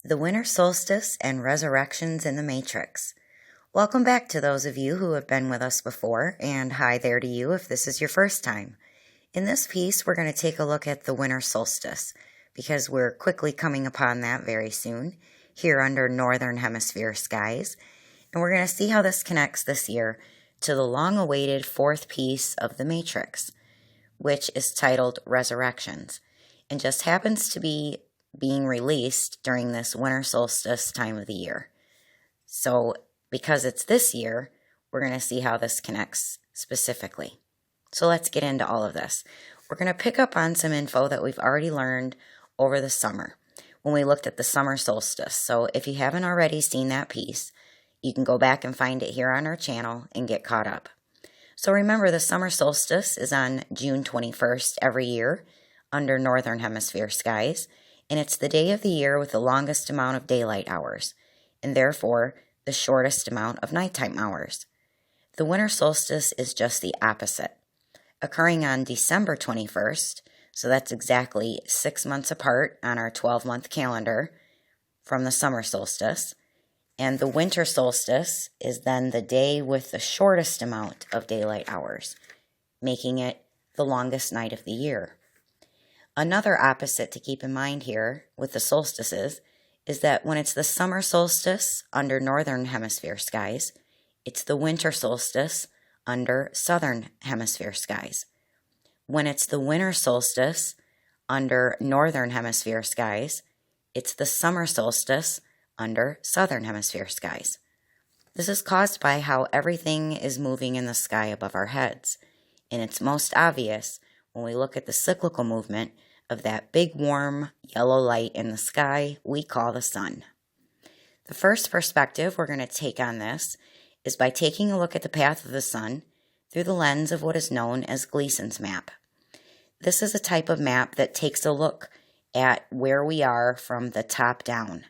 The Winter Solstice and Resurrections in the Matrix. Welcome back to those of you who have been with us before, and hi there to you if this is your first time. In this piece, we're going to take a look at the Winter Solstice, because we're quickly coming upon that very soon, here under Northern Hemisphere skies, and we're going to see how this connects this year to the long-awaited fourth piece of the Matrix, which is titled Resurrections, and just happens to be being released during this winter solstice time of the year. So because it's this year, we're going to see how this connects specifically. So let's get into all of this. We're going to pick up on some info that we've already learned over the summer when we looked at the summer solstice. So if you haven't already seen that piece, you can go back and find it here on our channel and get caught up. So remember, the summer solstice is on June 21st every year under Northern Hemisphere skies, and it's the day of the year with the longest amount of daylight hours, and therefore the shortest amount of nighttime hours. The winter solstice is just the opposite, occurring on December 21st, so that's exactly 6 months apart on our 12-month calendar from the summer solstice, and the winter solstice is then the day with the shortest amount of daylight hours, making it the longest night of the year. Another opposite to keep in mind here with the solstices is that when it's the summer solstice under northern hemisphere skies, it's the winter solstice under southern hemisphere skies. When it's the winter solstice under northern hemisphere skies, it's the summer solstice under southern hemisphere skies. This is caused by how everything is moving in the sky above our heads, and it's most obvious when we look at the cyclical movement of that big warm yellow light in the sky we call the sun. The first perspective we're going to take on this is by taking a look at the path of the sun through the lens of what is known as Gleason's map. This is a type of map that takes a look at where we are from the top down.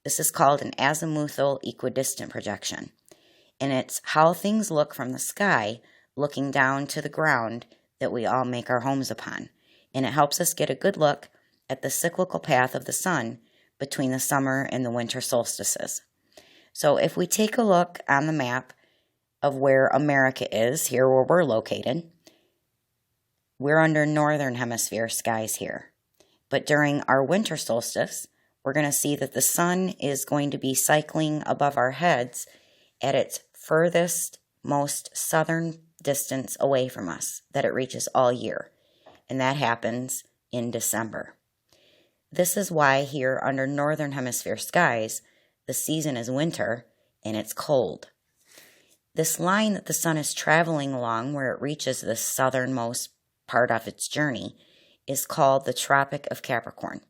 This is called an azimuthal equidistant projection, and it's how things look from the sky looking down to the ground that we all make our homes upon. And it helps us get a good look at the cyclical path of the sun between the summer and the winter solstices. So if we take a look on the map of where America is, here where we're located, we're under northern hemisphere skies here. But during our winter solstice, we're going to see that the sun is going to be cycling above our heads at its furthest, most southern distance away from us that it reaches all year. And that happens in December. This is why here under northern hemisphere skies, the season is winter and it's cold. This line that the sun is traveling along where it reaches the southernmost part of its journey is called the Tropic of Capricorn.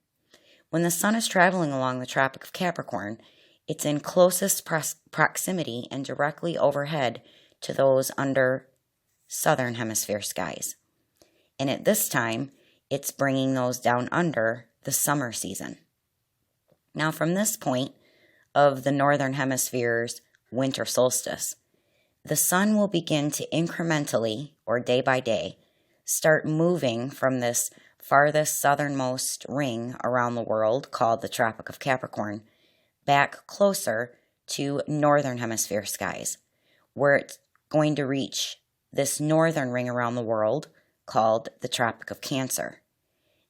When the sun is traveling along the Tropic of Capricorn, it's in closest proximity and directly overhead to those under southern hemisphere skies. And at this time, it's bringing those down under the summer season. Now, from this point of the northern hemisphere's winter solstice, the sun will begin to incrementally, or day by day, start moving from this farthest southernmost ring around the world called the Tropic of Capricorn back closer to northern hemisphere skies, where it's going to reach this northern ring around the world called the Tropic of Cancer.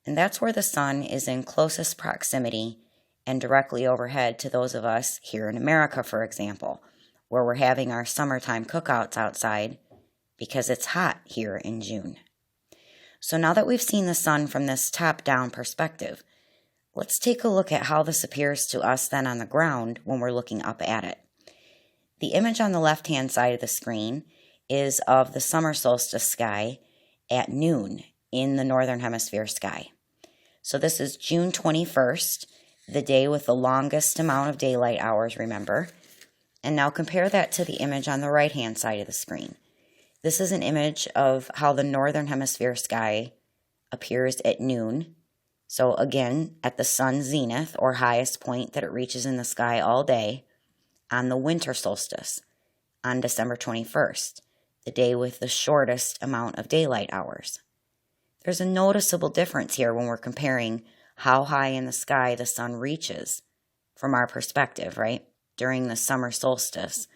And that's where the sun is in closest proximity and directly overhead to those of us here in America, for example, where we're having our summertime cookouts outside because it's hot here in June. So now that we've seen the sun from this top-down perspective, let's take a look at how this appears to us then on the ground when we're looking up at it. The image on the left-hand side of the screen is of the summer solstice sky at noon in the northern hemisphere sky. So this is June 21st, the day with the longest amount of daylight hours, remember. And now compare that to the image on the right-hand side of the screen. This is an image of how the northern hemisphere sky appears at noon. So again, at the sun's zenith, or highest point that it reaches in the sky all day, on the winter solstice, on December 21st. The day with the shortest amount of daylight hours. There's a noticeable difference here when we're comparing how high in the sky the sun reaches from our perspective, right? During the summer solstice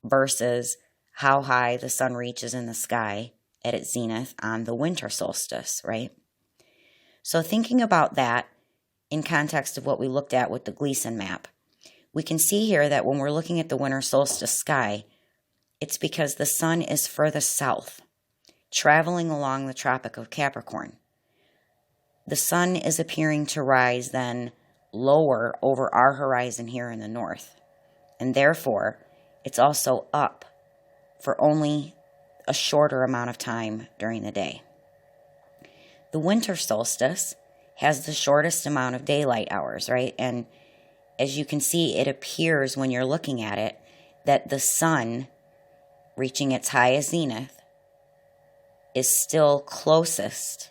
versus how high the sun reaches in the sky at its zenith on the winter solstice, right? So thinking about that in context of what we looked at with the Gleason map, we can see here that when we're looking at the winter solstice sky, it's because the sun is furthest south, traveling along the Tropic of Capricorn. The sun is appearing to rise then lower over our horizon here in the north, and therefore it's also up for only a shorter amount of time during the day. The winter solstice has the shortest amount of daylight hours, right? And as you can see, it appears when you're looking at it that the sun, reaching its highest zenith, is still closest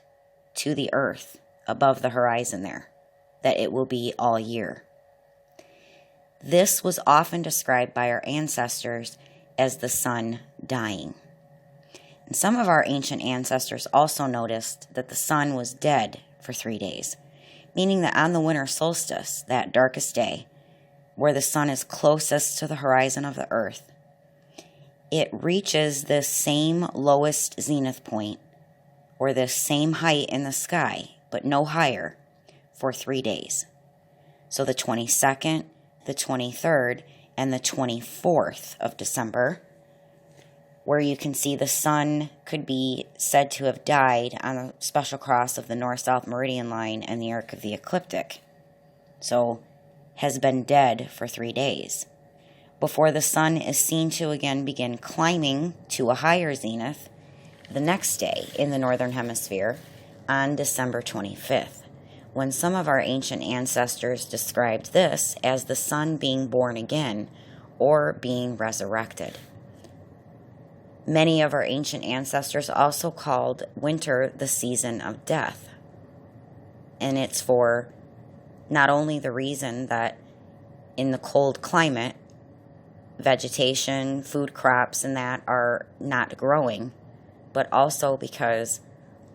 to the earth above the horizon there, that it will be all year. This was often described by our ancestors as the sun dying. And some of our ancient ancestors also noticed that the sun was dead for 3 days, meaning that on the winter solstice, that darkest day, where the sun is closest to the horizon of the earth, it reaches this same lowest zenith point, or this same height in the sky, but no higher, for 3 days. So the 22nd, the 23rd, and the 24th of December, where you can see the sun could be said to have died on a special cross of the north-south meridian line and the arc of the ecliptic. So, has been dead for 3 days, before the sun is seen to again begin climbing to a higher zenith the next day in the northern hemisphere on December 25th, when some of our ancient ancestors described this as the sun being born again or being resurrected. Many of our ancient ancestors also called winter the season of death. And it's for not only the reason that in the cold climate, vegetation, food crops, and that are not growing, but also because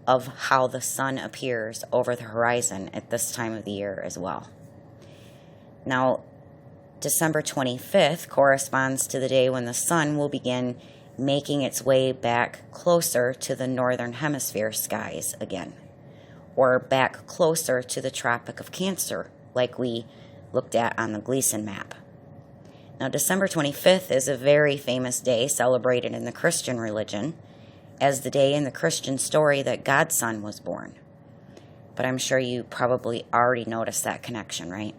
of how the sun appears over the horizon at this time of the year as well. Now, December 25th corresponds to the day when the sun will begin making its way back closer to the northern hemisphere skies again, or back closer to the Tropic of Cancer, like we looked at on the Gleason map. Now, December 25th is a very famous day celebrated in the Christian religion as the day in the Christian story that God's Son was born. But I'm sure you probably already noticed that connection, right?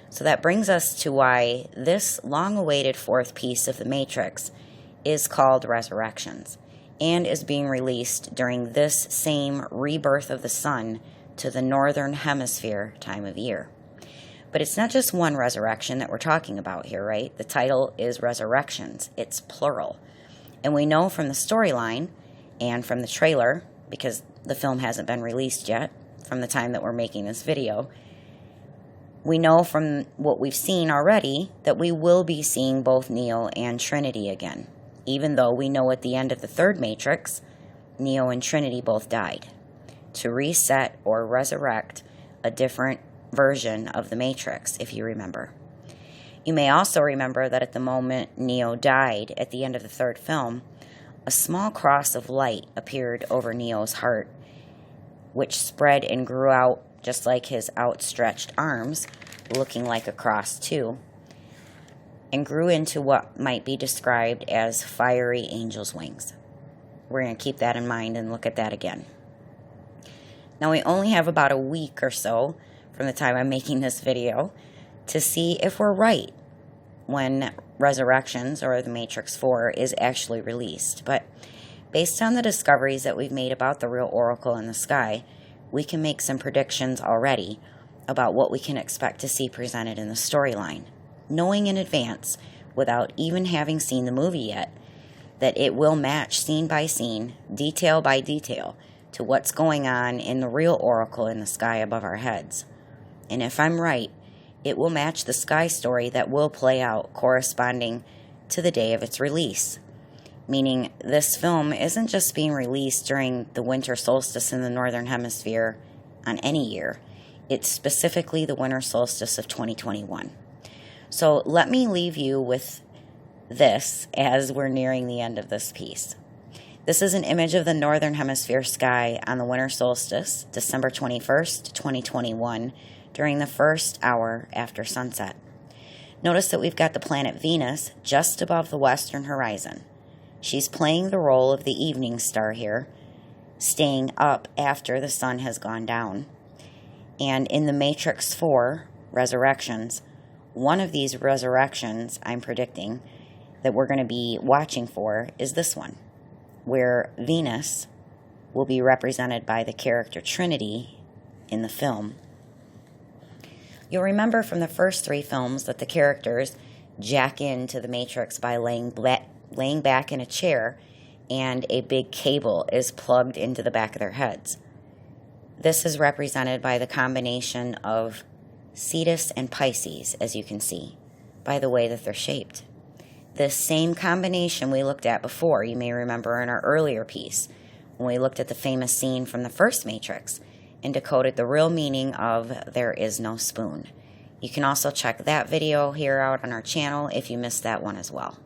So that brings us to why this long-awaited fourth piece of the Matrix is called Resurrections, and is being released during this same rebirth of the sun to the northern hemisphere time of year. But it's not just one resurrection that we're talking about here, right? The title is Resurrections. It's plural. And we know from the storyline and from the trailer, because the film hasn't been released yet from the time that we're making this video, we know from what we've seen already that we will be seeing both Neo and Trinity again, even though we know at the end of the third Matrix, Neo and Trinity both died, to reset or resurrect a different version of the Matrix, if you remember. You may also remember that at the moment Neo died at the end of the third film, a small cross of light appeared over Neo's heart, which spread and grew out just like his outstretched arms, looking like a cross too, and grew into what might be described as fiery angel's wings. We're going to keep that in mind and look at that again. Now, we only have about a week or so from the time I'm making this video to see if we're right when Resurrections, or the Matrix 4, is actually released. But based on the discoveries that we've made about the real oracle in the sky, we can make some predictions already about what we can expect to see presented in the storyline, knowing in advance, without even having seen the movie yet, that it will match scene by scene, detail by detail, to what's going on in the real oracle in the sky above our heads. And if I'm right, it will match the sky story that will play out corresponding to the day of its release. Meaning, this film isn't just being released during the winter solstice in the northern hemisphere on any year. It's specifically the winter solstice of 2021. So let me leave you with this as we're nearing the end of this piece. This is an image of the northern hemisphere sky on the winter solstice, December 21st, 2021, during the first hour after sunset. Notice that we've got the planet Venus just above the western horizon. She's playing the role of the evening star here, staying up after the sun has gone down. And in the Matrix 4, Resurrections, one of these resurrections I'm predicting that we're going to be watching for is this one, where Venus will be represented by the character Trinity in the film. You'll remember from the first 3 films that the characters jack into the Matrix by laying back in a chair and a big cable is plugged into the back of their heads. This is represented by the combination of Cetus and Pisces, as you can see, by the way that they're shaped. This same combination we looked at before, you may remember in our earlier piece, when we looked at the famous scene from the first Matrix and decoded the real meaning of "there is no spoon." You can also check that video here out on our channel if you missed that one as well.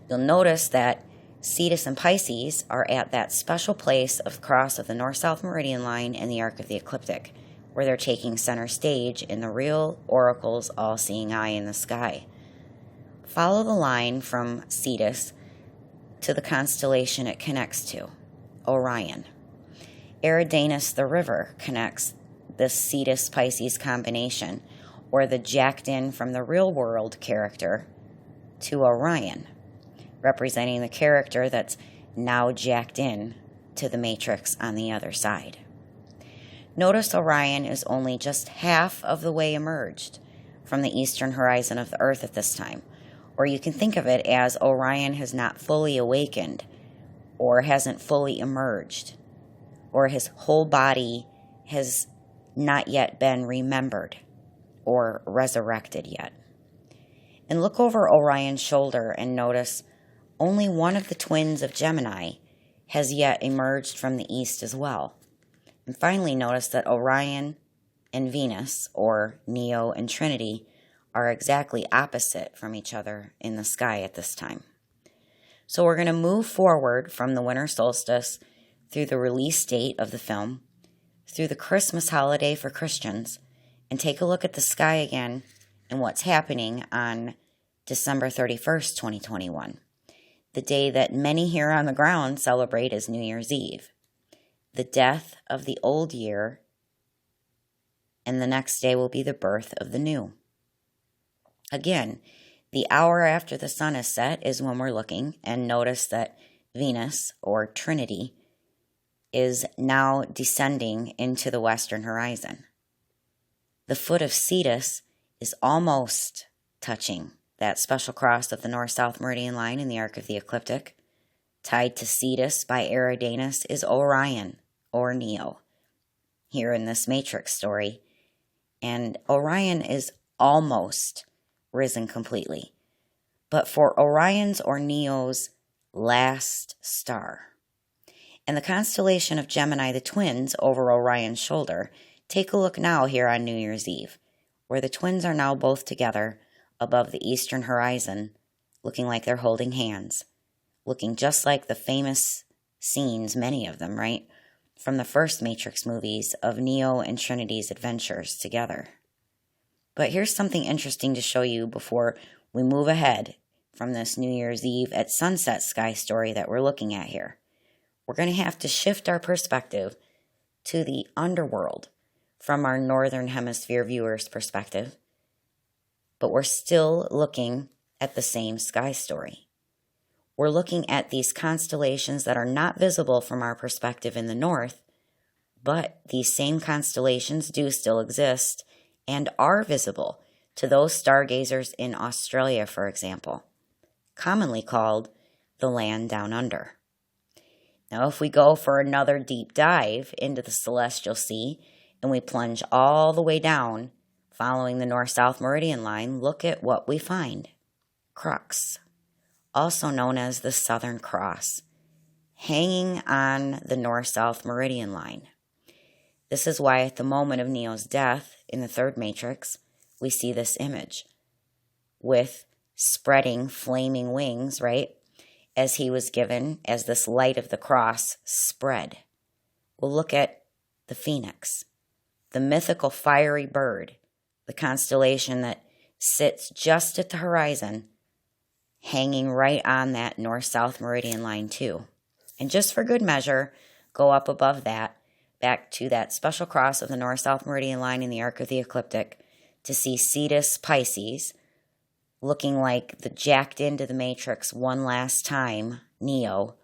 You'll notice that Cetus and Pisces are at that special place of cross of the north-south meridian line and the arc of the ecliptic, where they're taking center stage in the real oracle's all-seeing eye in the sky. Follow the line from Cetus to the constellation it connects to, Orion. Eridanus the river connects this Cetus-Pisces combination, or the jacked in from the real world character, to Orion, representing the character that's now jacked in to the Matrix on the other side. Notice Orion is only just half of the way emerged from the eastern horizon of the Earth at this time. Or you can think of it as Orion has not fully awakened, or hasn't fully emerged, or his whole body has not yet been remembered or resurrected yet. And look over Orion's shoulder and notice only one of the twins of Gemini has yet emerged from the east as well. And finally notice that Orion and Venus, or Neo and Trinity, are exactly opposite from each other in the sky at this time. So we're going to move forward from the winter solstice through the release date of the film, through the Christmas holiday for Christians, and take a look at the sky again and what's happening on December 31st, 2021, the day that many here on the ground celebrate as New Year's Eve, the death of the old year, and the next day will be the birth of the new. Again, the hour after the sun is set is when we're looking, and notice that Venus, or Trinity, is now descending into the western horizon. The foot of Cetus is almost touching that special cross of the north-south meridian line in the arc of the ecliptic. Tied to Cetus by Eridanus is Orion, or Neo, here in this Matrix story. And Orion is almost risen completely. But for Orion's or Neo's last star. And the constellation of Gemini, the twins, over Orion's shoulder, take a look now here on New Year's Eve, where the twins are now both together above the eastern horizon, looking like they're holding hands, looking just like the famous scenes, many of them, right, from the first Matrix movies of Neo and Trinity's adventures together. But here's something interesting to show you before we move ahead from this New Year's Eve at sunset sky story that we're looking at here. We're going to have to shift our perspective to the underworld from our northern hemisphere viewers' perspective, but we're still looking at the same sky story. We're looking at these constellations that are not visible from our perspective in the north, but these same constellations do still exist and are visible to those stargazers in Australia, for example, commonly called the land down under. Now, if we go for another deep dive into the celestial sea and we plunge all the way down, following the north-south meridian line, look at what we find. Crux, also known as the Southern Cross, hanging on the north-south meridian line. This is why at the moment of Neo's death in the third matrix, we see this image with spreading flaming wings, right? As he was given, as this light of the cross spread. We'll look at the phoenix, the mythical fiery bird, the constellation that sits just at the horizon, hanging right on that north-south meridian line too. And just for good measure, go up above that, back to that special cross of the north-south meridian line in the arc of the ecliptic, to see Cetus Pisces, looking like the jacked into the matrix one last time, Neo,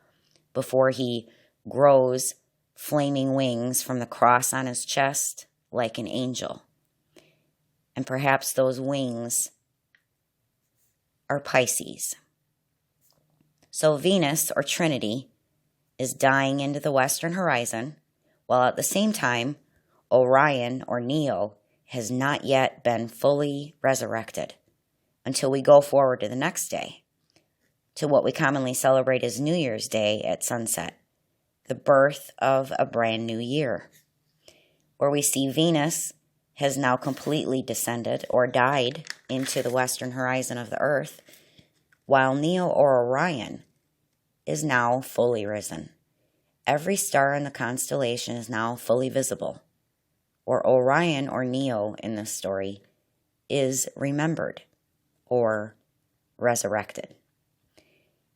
before he grows flaming wings from the cross on his chest like an angel. And perhaps those wings are Pisces. So Venus, or Trinity, is dying into the western horizon, while at the same time, Orion, or Neo, has not yet been fully resurrected until we go forward to the next day, to what we commonly celebrate as New Year's Day at sunset, the birth of a brand new year, where we see Venus has now completely descended or died into the western horizon of the earth, while Neo, or Orion, is now fully risen. Every star in the constellation is now fully visible, or Orion, or Neo in this story, is remembered or resurrected.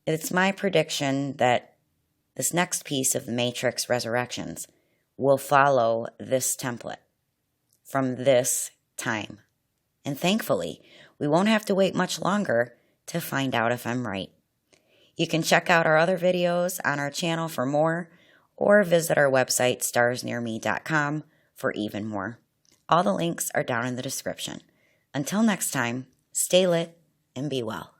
It's my prediction that this next piece of the Matrix Resurrections will follow this template from this time. And thankfully, we won't have to wait much longer to find out if I'm right. You can check out our other videos on our channel for more, or visit our website, starsnearme.com, for even more. All the links are down in the description. Until next time, stay lit and be well.